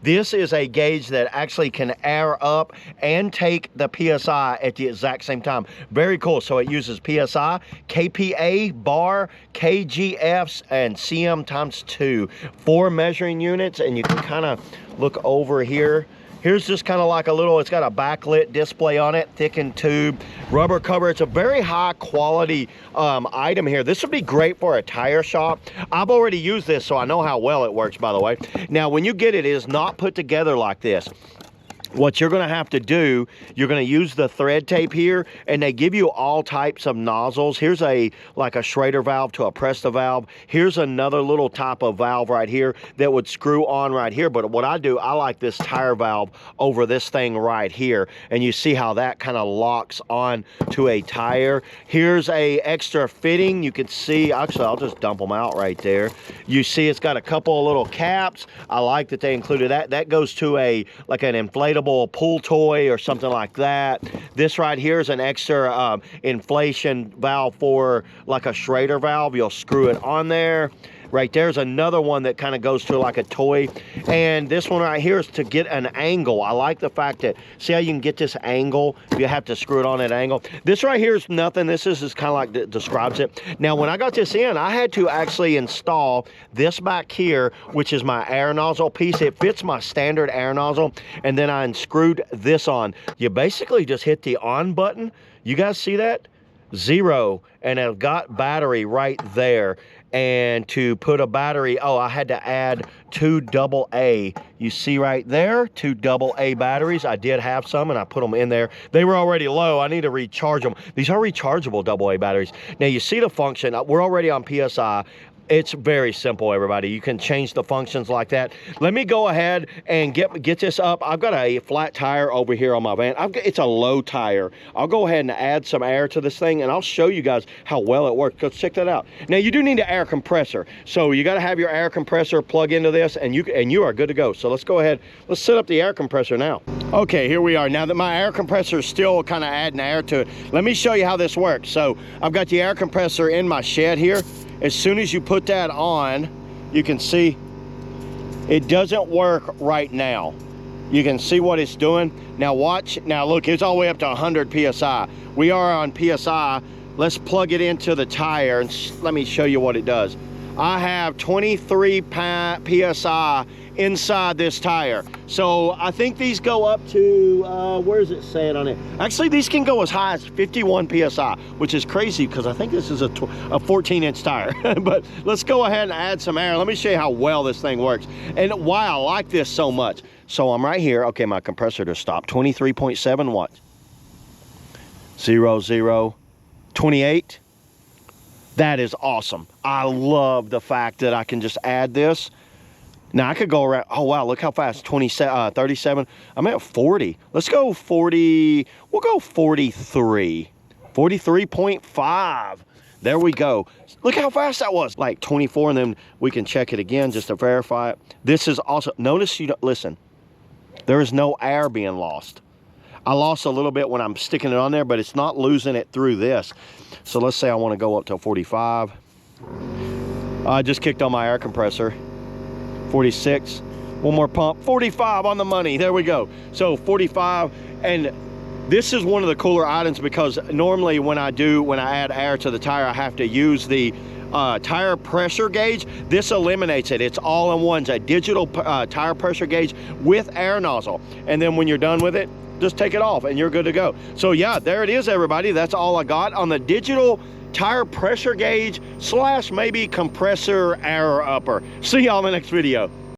This is a gauge that actually can air up and take the PSI at the exact same time. Very cool. So it uses PSI, KPA, bar, KGFs, and CM times 2. 4 measuring units, and you can kind of look over here. Here's just kind of like a little, it's got a backlit display on it, thickened tube, rubber cover. It's a very high quality item here. This would be great for a tire shop. I've already used this, so I know how well it works, by the way. Now, when you get it, it is not put together like this. What you're going to have to do, you're going to use the thread tape here, and they give you all types of nozzles. Here's like a Schrader valve to a Presta valve. Here's another little type of valve right here that would screw on right here. But what I do, I like this tire valve over this thing right here, and you see how that kind of locks on to a tire. Here's a extra fitting. You can see, actually, I'll just dump them out right there. You see it's got a couple of little caps. I like that they included that. That goes to like an inflatable pool toy or something like that. This right here is an extra inflation valve for like a Schrader valve. You'll screw it on there. Right there's another one that kind of goes to like a toy, and this one right here is to get an angle. I like the fact that, see how you can get this angle? You have to screw it on at angle. This right here is nothing. This is kind of like that describes it. Now, when I got this in, I had to actually install this back here, which is my air nozzle piece. It fits my standard air nozzle, and then I unscrewed this on. You basically just hit the on button. You guys see that? 0, and I've got battery right there. And to put a battery, oh, I had to add 2 AA. You see right there, 2 AA batteries. I did have some, and I put them in there. They were already low. I need to recharge them. These are rechargeable AA batteries. Now, you see the function. We're already on PSI. It's very simple, everybody. You can change the functions like that. Let me go ahead and get this up. I've got a flat tire over here on my van. It's a low tire. I'll go ahead and add some air to this thing, and I'll show you guys how well it works. Let's check that out. Now, you do need an air compressor. So you got to have your air compressor plug into this, and you are good to go. So let's go ahead. Let's set up the air compressor now. Okay, here we are. Now that my air compressor is still kind of adding air to it, let me show you how this works. So I've got the air compressor in my shed here. As soon as you put that on, you can see it doesn't work right now. You can see what it's doing. Now watch, now look, it's all the way up to 100 PSI. We are on PSI. Let's plug it into the tire and let me show you what it does. I have 23 PSI inside this tire. So I think these go up to, where is it saying on it? Actually, these can go as high as 51 PSI, which is crazy because I think this is a 14-inch tire. But let's go ahead and add some air. Let me show you how well this thing works and why I like this so much. So I'm right here. Okay, my compressor just stopped. 23.7 watts. 0, 0, 28. That is awesome. I love the fact that I can just add this. Now I could go around, oh wow, look how fast, 37. I'm at 40. Let's go 40, we'll go 43. 43.5. There we go. Look how fast that was. Like 24, and then we can check it again just to verify it. This is also, notice you don't, listen, there is no air being lost. I lost a little bit when I'm sticking it on there, but it's not losing it through this. So let's say I want to go up to 45. I just kicked on my air compressor. 46. One more pump. 45 on the money. There we go. So 45. And this is one of the cooler items because normally when I add air to the tire, I have to use the tire pressure gauge. This eliminates it. It's all in one. It's a digital tire pressure gauge with air nozzle. And then when you're done with it, just take it off and you're good to go. So yeah, there it is, everybody. That's all I got on the digital tire pressure gauge / maybe compressor air upper. See y'all in the next video.